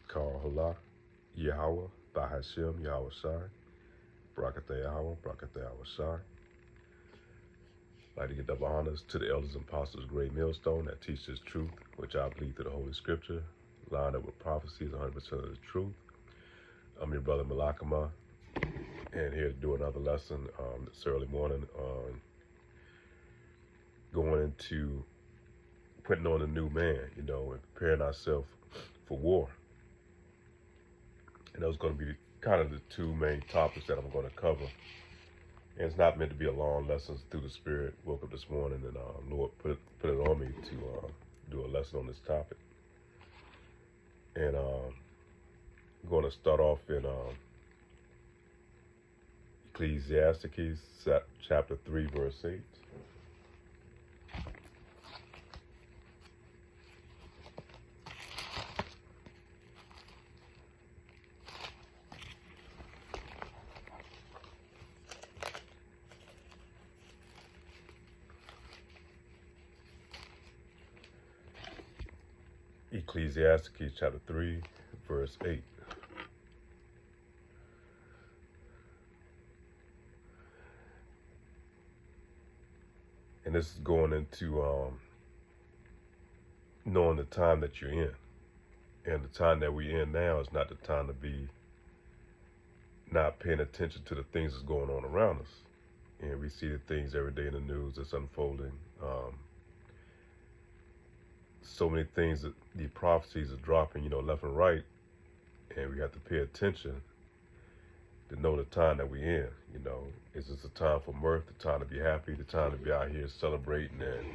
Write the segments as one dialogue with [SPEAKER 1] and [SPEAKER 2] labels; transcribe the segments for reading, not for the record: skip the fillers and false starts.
[SPEAKER 1] Call Hala, Yahweh, Bahashem, Yahweh Shai, Barakatah Yahweh, Barakatah Yahweh Shai. I'd like to give double honors to the elders and apostles, great millstone that teaches truth, which I believe through the Holy Scripture, lined up with prophecies, 100% of the truth. I'm your brother Malakama, and here to do another lesson this early morning on going into putting on a new man, and preparing ourselves for war. And those are going to be kind of the two main topics that I'm going to cover. And it's not meant to be a long lesson through the Spirit. Woke up this morning and Lord put it on me to do a lesson on this topic. And I'm going to start off in Ecclesiastes chapter 3, verse 8. Ecclesiastes chapter 3, verse 8. And this is going into knowing the time that you're in. And the time that we're in now is not the time to be not paying attention to the things that's going on around us. And we see the things every day in the news that's unfolding. So many things that the prophecies are dropping, left and right. And we have to pay attention to know the time that we're in. Is this a time for mirth, the time to be happy, the time to be out here celebrating and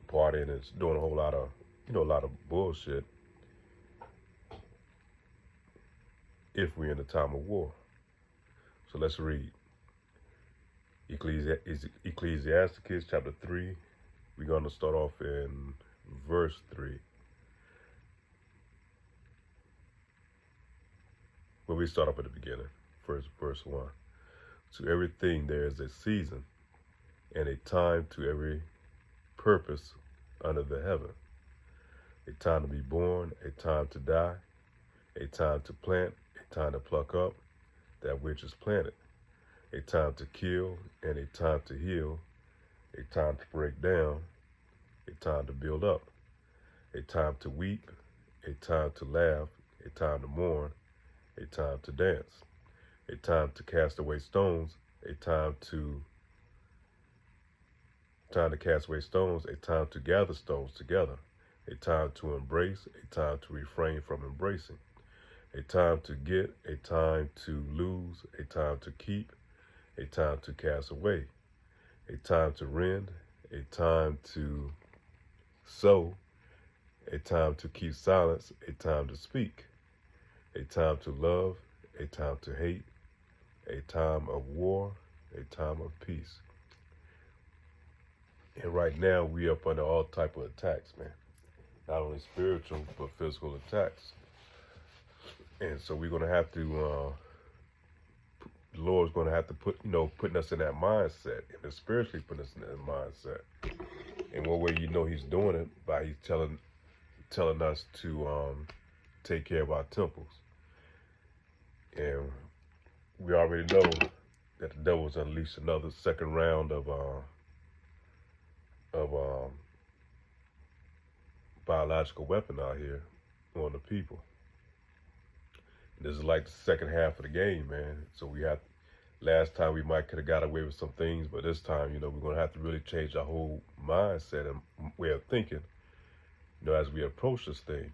[SPEAKER 1] partying and doing a whole lot of, a lot of bullshit if we're in a time of war. So let's read. Ecclesiastes chapter 3. We're going to start off in verse 3. Well, we start off at the beginning. First, verse 1. To everything there is a season and a time to every purpose under the heaven. A time to be born, a time to die, a time to plant, a time to pluck up that which is planted, a time to kill and a time to heal, a time to break down, a time to build up, a time to weep, a time to laugh, a time to mourn, a time to dance, a time to cast away stones, a time to cast away stones, a time to gather stones together, a time to embrace, a time to refrain from embracing, a time to get, a time to lose, a time to keep, a time to cast away, a time to rend, a time to sow, a time to keep silence, a time to speak, a time to love, a time to hate, a time of war, a time of peace. And right now we up under all type of attacks, man. Not only spiritual, but physical attacks. And so we're going to have to, the Lord's going to have to putting us in that mindset, and spiritually putting us in that mindset. And one way he's doing it, by he's telling us to take care of our temples. And we already know that the devil's unleashed another second round of biological weapon out here on the people. And this is like the second half of the game, man. So last time we could have got away with some things, but this time, we're going to have to really change our whole mindset and way of thinking, as we approach this thing.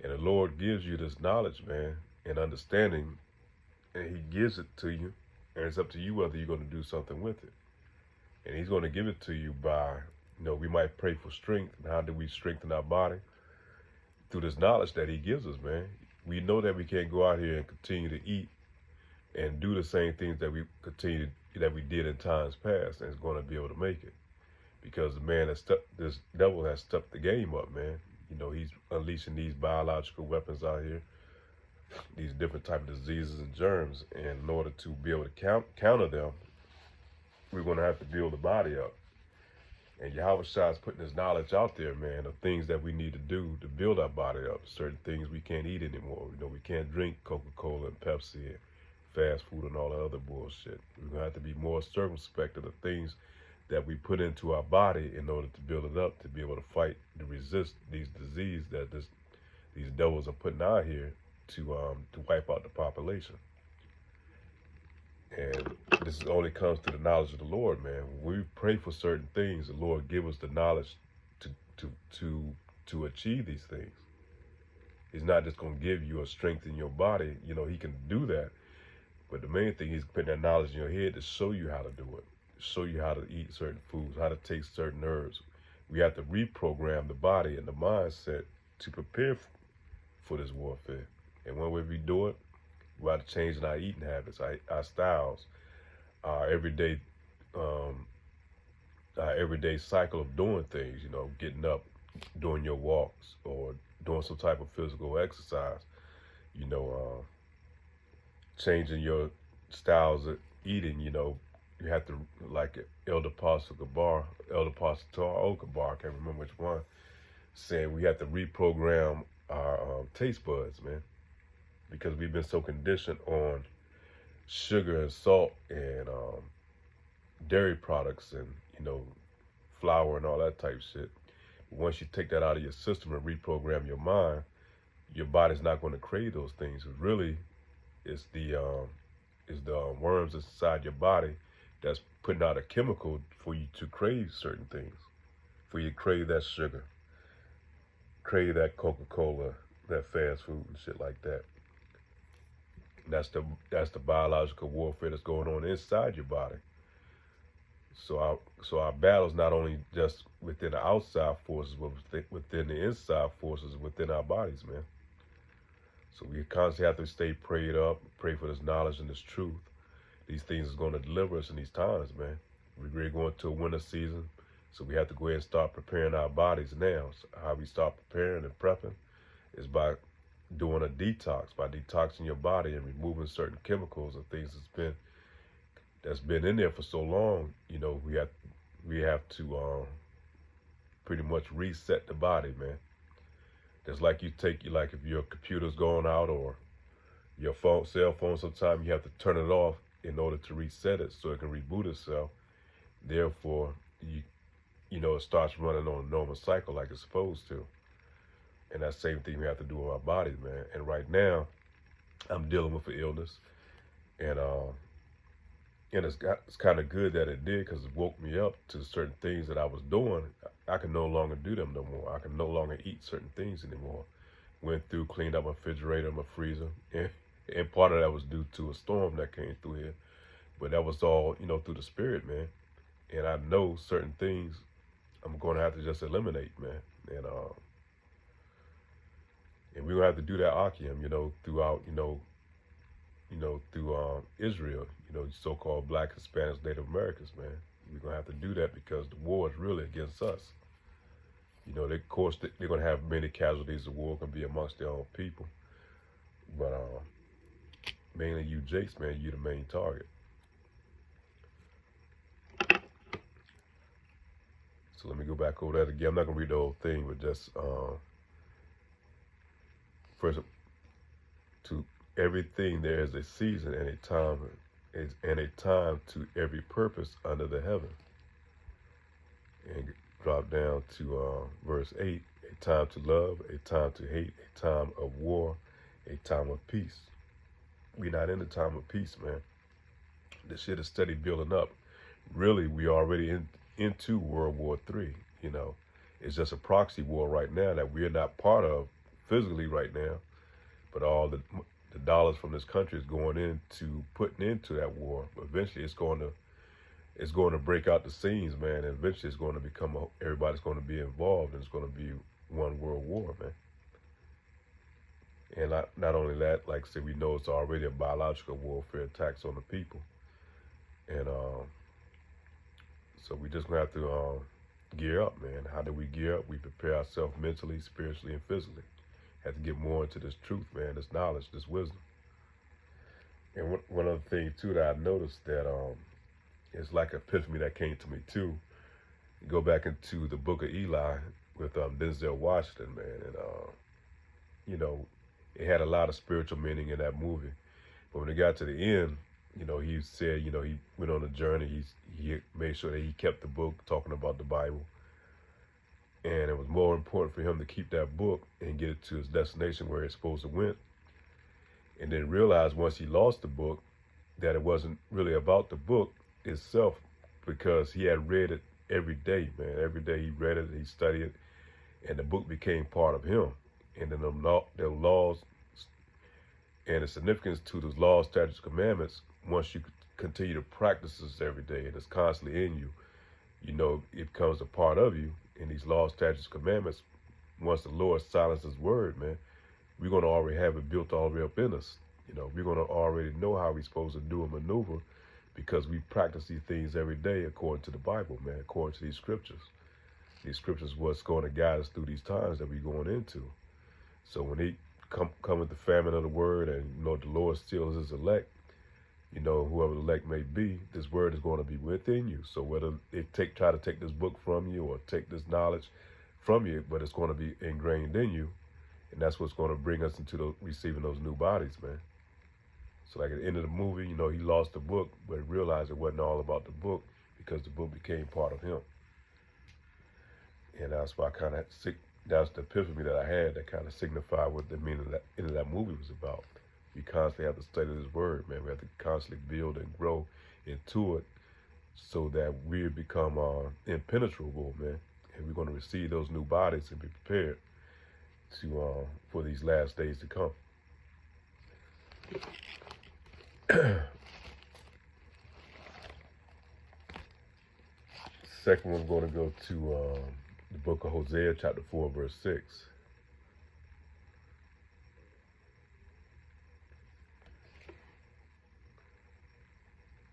[SPEAKER 1] And the Lord gives you this knowledge, man, and understanding, and he gives it to you, and it's up to you whether you're going to do something with it. And he's going to give it to you by, we might pray for strength. And how do we strengthen our body? Through this knowledge that he gives us, man. We know that we can't go out here and continue to eat and do the same things that we did in times past, and it's going to be able to make it. Because this devil has stepped the game up, man. He's unleashing these biological weapons out here, these different type of diseases and germs. And in order to be able to counter them, we're going to have to build the body up. And Yahweh Shai is putting his knowledge out there, man, of things that we need to do to build our body up. Certain things we can't eat anymore. You know, we can't drink Coca-Cola and Pepsi and fast food and all the other bullshit. We're going to have to be more circumspect of the things that we put into our body in order to build it up, to be able to fight, to resist these diseases that these devils are putting out here to wipe out the population. And this only comes to the knowledge of the Lord, man. When we pray for certain things, the Lord give us the knowledge to achieve these things. He's not just going to give you a strength in your body. You know, he can do that. But the main thing, he's putting that knowledge in your head to show you how to do it, show you how to eat certain foods, how to take certain herbs. We have to reprogram the body and the mindset to prepare for this warfare. And one way we do it, we have to change our eating habits, our styles, our everyday cycle of doing things. You know, getting up, doing your walks, or doing some type of physical exercise. You know, changing your styles of eating. You know, you have to, like Elder Apostle Gabar, Elder Apostle Tar Gabar, I can't remember which one, saying we have to reprogram our taste buds, man. Because we've been so conditioned on sugar and salt and dairy products and, you know, flour and all that type of shit. Once you take that out of your system and reprogram your mind, your body's not going to crave those things. Really, it's the worms inside your body that's putting out a chemical for you to crave certain things, for you to crave that sugar, crave that Coca-Cola, that fast food and shit like that. That's the biological warfare that's going on inside your body. So our battle's not only just within the outside forces, but within the inside forces within our bodies, man. So we constantly have to stay prayed up, pray for this knowledge and this truth. These things is going to deliver us in these times, man. We're going to a winter season, so we have to go ahead and start preparing our bodies now. So how we start preparing and prepping is by doing a detox, by detoxing your body and removing certain chemicals and things that's been in there for so long. You know, we have to pretty much reset the body, man. Just like like if your computer's going out or your cell phone, sometimes you have to turn it off in order to reset it so it can reboot itself. Therefore, you know, it starts running on a normal cycle like it's supposed to. And that same thing we have to do with our bodies, man. And right now, I'm dealing with an illness, and it's kind of good that it did, because it woke me up to certain things that I was doing. I can no longer do them no more. I can no longer eat certain things anymore. Went through, cleaned up my refrigerator, my freezer, and part of that was due to a storm that came through here. But that was all, you know, through the spirit, man. And I know certain things I'm going to have to just eliminate, man. And we're going to have to do that Akim, you know, throughout, through Israel, you know, so-called Black, Hispanics, Native Americans, man. We're going to have to do that because the war is really against us. You know, of course, they're going to have many casualties. The war can be amongst their own people. But mainly you, Jakes, man, you the main target. So let me go back over that again. I'm not going to read the whole thing, but just first, to everything there is a season and a time to every purpose under the heaven. And drop down to verse 8, a time to love, a time to hate, a time of war, a time of peace. We're not in the time of peace, man. This shit is steady building up. Really, we already into World War III, you know. It's just a proxy war right now that we're not part of physically right now, but all the dollars from this country is going into putting into that war. But eventually it's going to break out the seams, man, and eventually it's going to become everybody's going to be involved, and it's going to be one world war, man. And not only that, like I said, we know it's already a biological warfare, attacks on the people. And so we just gonna have to gear up, man. How do we gear up? We prepare ourselves mentally, spiritually, and physically. Have to get more into this truth, man, this knowledge, this wisdom. And one other thing too that I noticed that it's like an epiphany that came to me too. Go back into the Book of Eli with Denzel Washington, man, and you know, it had a lot of spiritual meaning in that movie. But when it got to the end, he said, he went on a journey. He made sure that he kept the book, talking about the Bible, and it was more important for him to keep that book and get it to his destination where it's supposed to went. And then realized once he lost the book that it wasn't really about the book itself, because he had read it every day, man. Every day he read it, he studied it, and the book became part of him. And then the laws and the significance to those laws, statutes, commandments, once you continue to practice this every day and it's constantly in you, it becomes a part of you. And these laws, statutes, commandments, once the Lord silences his word, man, we're going to already have it built all the way up in us. We're going to already know how we're supposed to do a maneuver, because we practice these things every day according to the Bible, man, according to these scriptures. These scriptures is what's going to guide us through these times that we're going into. So when they come with the famine of the word, and the Lord still is his elect, whoever the elect may be, this word is going to be within you. So whether they try to take this book from you or take this knowledge from you, but it's going to be ingrained in you, and that's what's going to bring us into receiving those new bodies, man. So like at the end of the movie, he lost the book, but he realized it wasn't all about the book, because the book became part of him. And that's why that's the epiphany that I had that kind of signified what the meaning of that end of that movie was about. We constantly have to study this word, man. We have to constantly build and grow into it, so that we become impenetrable, man. And we're going to receive those new bodies and be prepared for these last days to come. Second one, I'm going to go to the book of Hosea, chapter 4, verse 6.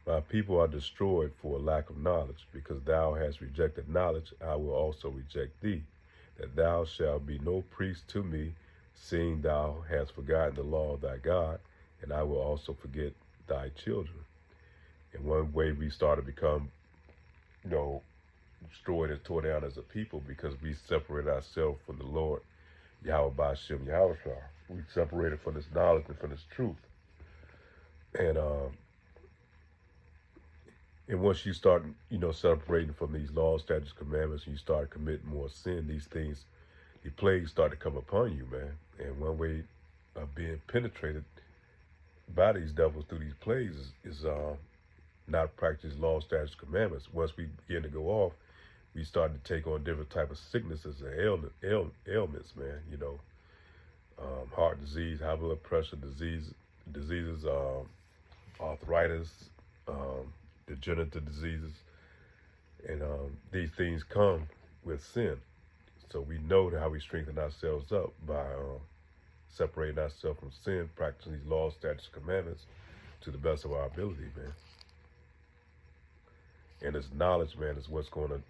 [SPEAKER 1] My people are destroyed for a lack of knowledge. Because thou hast rejected knowledge, I will also reject thee, that thou shalt be no priest to me, seeing thou hast forgotten the law of thy God, and I will also forget thy children. And one way we start to become, destroyed and torn down as a people, because we separate ourselves from the Lord, Yahweh Ba'ashem Yahweh. We separated from this knowledge and from this truth. And once you start, separating from these laws, statutes, commandments, and you start committing more sin, these things, the plagues start to come upon you, man. And one way of being penetrated by these devils through these plagues is not practice laws, statutes, commandments. Once we begin to go off, we start to take on different type of sicknesses and ailments, man. Heart disease, high blood pressure diseases, arthritis, degenerative diseases, and these things come with sin. So we know how we strengthen ourselves up by separating ourselves from sin, practicing these laws, statutes, commandments to the best of our ability, man. And this knowledge, man, is what's going to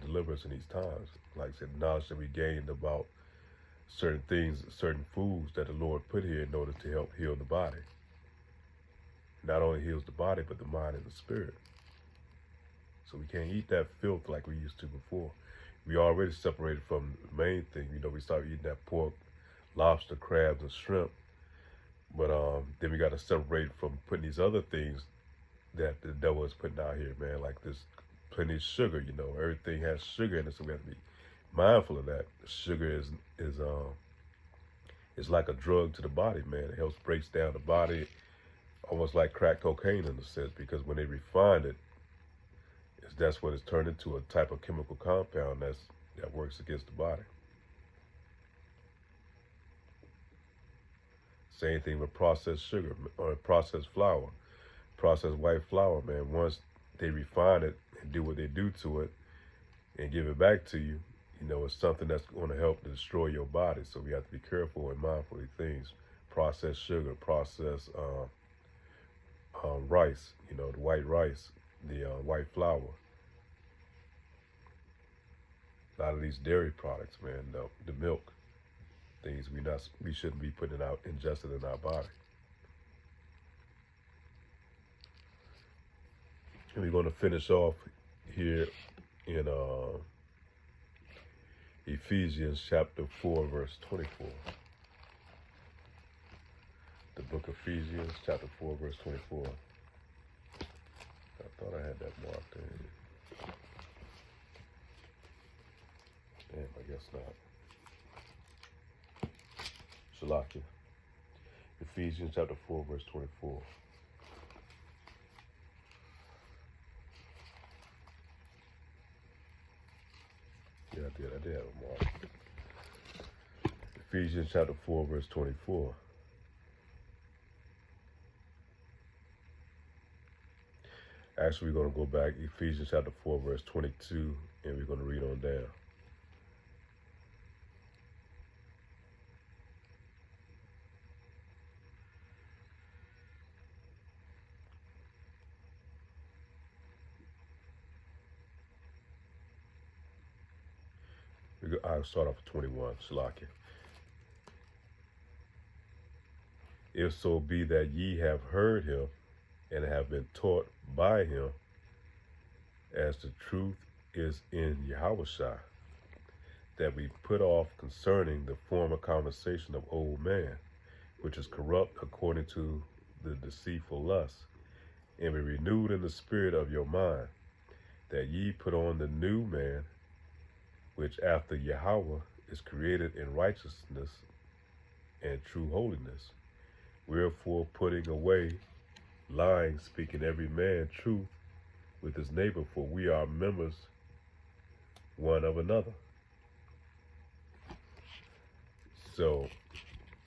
[SPEAKER 1] deliver us in these times. Like I said, knowledge that we gained about certain things, certain foods that the Lord put here in order to help heal the body. Not only heals the body, but the mind and the spirit. So we can't eat that filth like we used to before. We already separated from the main thing. We started eating that pork, lobster, crabs, and shrimp. But then we got to separate from putting these other things that the devil is putting out here, man. Like this, plenty of sugar. Everything has sugar in it, so we have to be mindful of that. Sugar is like a drug to the body, man. It helps breaks down the body, almost like crack cocaine in a sense, because when they refine it, that's what it's turned into, a type of chemical compound that works against the body. Same thing with processed sugar or processed flour, processed white flour, man. Once they refine it and do what they do to it and give it back to you, it's something that's going to help to destroy your body. So we have to be careful and mindful of these things. Processed sugar, processed rice, the white rice, the white flour. A lot of these dairy products, man, the milk, things we shouldn't be putting out, ingested in our body. And we're going to finish off here in Ephesians chapter 4, verse 24. The book of Ephesians chapter 4, verse 24. I thought I had that marked in. Damn, I guess not. Shalakia. Ephesians chapter 4, verse 24. Yeah, I did have it marked. Ephesians chapter 4, verse 24. Actually, we're going to go back, Ephesians chapter 4, verse 22, and we're going to read on down. I'll start off with 21, Shalakia. If so be that ye have heard him, and have been taught by him, as the truth is in Yahushua, that we put off concerning the former conversation of old man, which is corrupt according to the deceitful lust, and be renewed in the spirit of your mind, that ye put on the new man, which after Yahweh is created in righteousness and true holiness. Wherefore, putting away lying, speaking every man truth with his neighbor, for we are members one of another. So,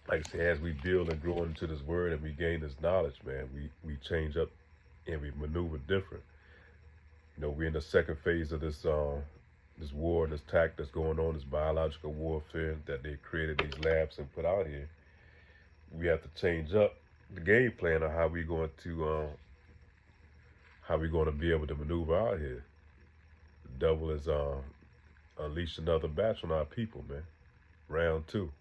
[SPEAKER 1] like I say, as we build and grow into this word and we gain this knowledge, man, we change up and we maneuver different. You know, we're in the second phase of this this war and this attack that's going on, this biological warfare that they created these labs and put out here. We have to change up the game plan of how we're going to be able to maneuver out here. The devil is unleashed another batch on our people, man. Round 2.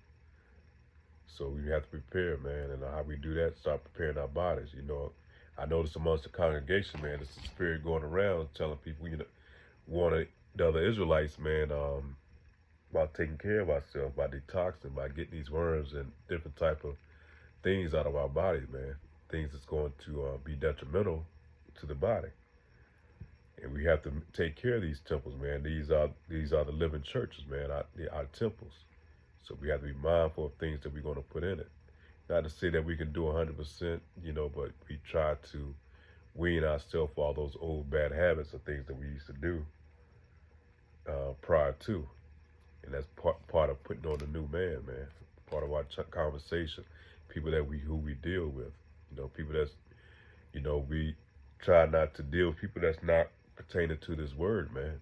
[SPEAKER 1] So we have to prepare, man, and how we do that, start preparing our bodies. You know, I noticed amongst the congregation, man, it's the spirit going around telling people, you know, warning the other Israelites, man, about taking care of ourselves, by detoxing, by getting these worms and different type of things out of our bodies, man. Things that's going to be detrimental to the body. And we have to take care of these temples, man. These are the living churches, man, our temples. So we have to be mindful of things that we're going to put in it. Not to say that we can do 100%, you know, but we try to wean ourselves for all those old bad habits of things that we used to do prior to. And that's part of putting on the new man, man. Part of our conversation. People that who we deal with. You know, people that's, you know, we try not to deal with people that's not pertaining to this word, man.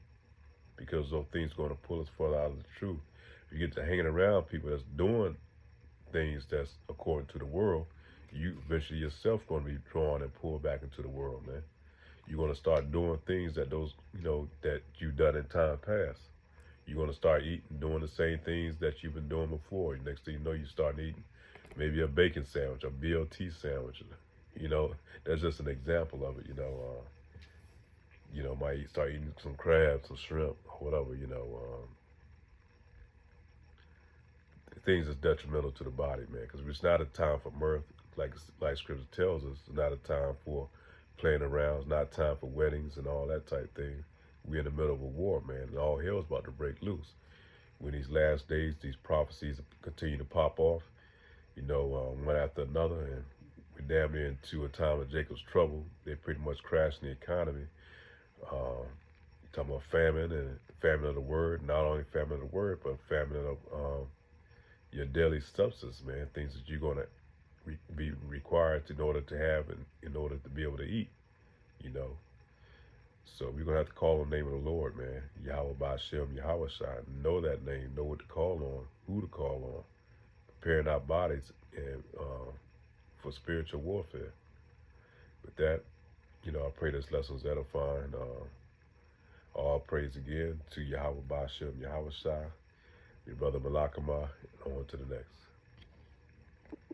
[SPEAKER 1] Because those things are going to pull us further out of the truth. If you get to hanging around people that's doing things that's according to the world, you eventually yourself going to be drawn and pulled back into the world, man. You're going to start doing things that those, you know, that you've done in time past. You're going to start doing the same things that you've been doing before. Next thing you know, you start eating maybe a bacon sandwich, a BLT sandwich. You know, that's just an example of it, you know. Might start eating some crabs, some shrimp, or whatever, you know. Things that's detrimental to the body, man, because it's not a time for mirth, like Scripture tells us. It's not a time for playing around. It's not a time for weddings and all that type thing. We're in the middle of a war, man, and all hell's about to break loose. When these last days, these prophecies continue to pop off, you know, one after another, and we're damn near into a time of Jacob's trouble. They're pretty much crashing the economy. Talking about famine and famine of the word, not only famine of the word, but famine of your daily substance, man, things that you're going to be required in order to have and in order to be able to eat, you know. So we're going to have to call on the name of the Lord, man. Yahweh Ba'Shem, Yahushua. Know that name, know what to call on, who to call on. Preparing our bodies and for spiritual warfare. With that, you know, I pray this lesson's edifying. All praise again to Yahweh Ba'Shem, Yahushua. Your brother Malakama, and on to the next.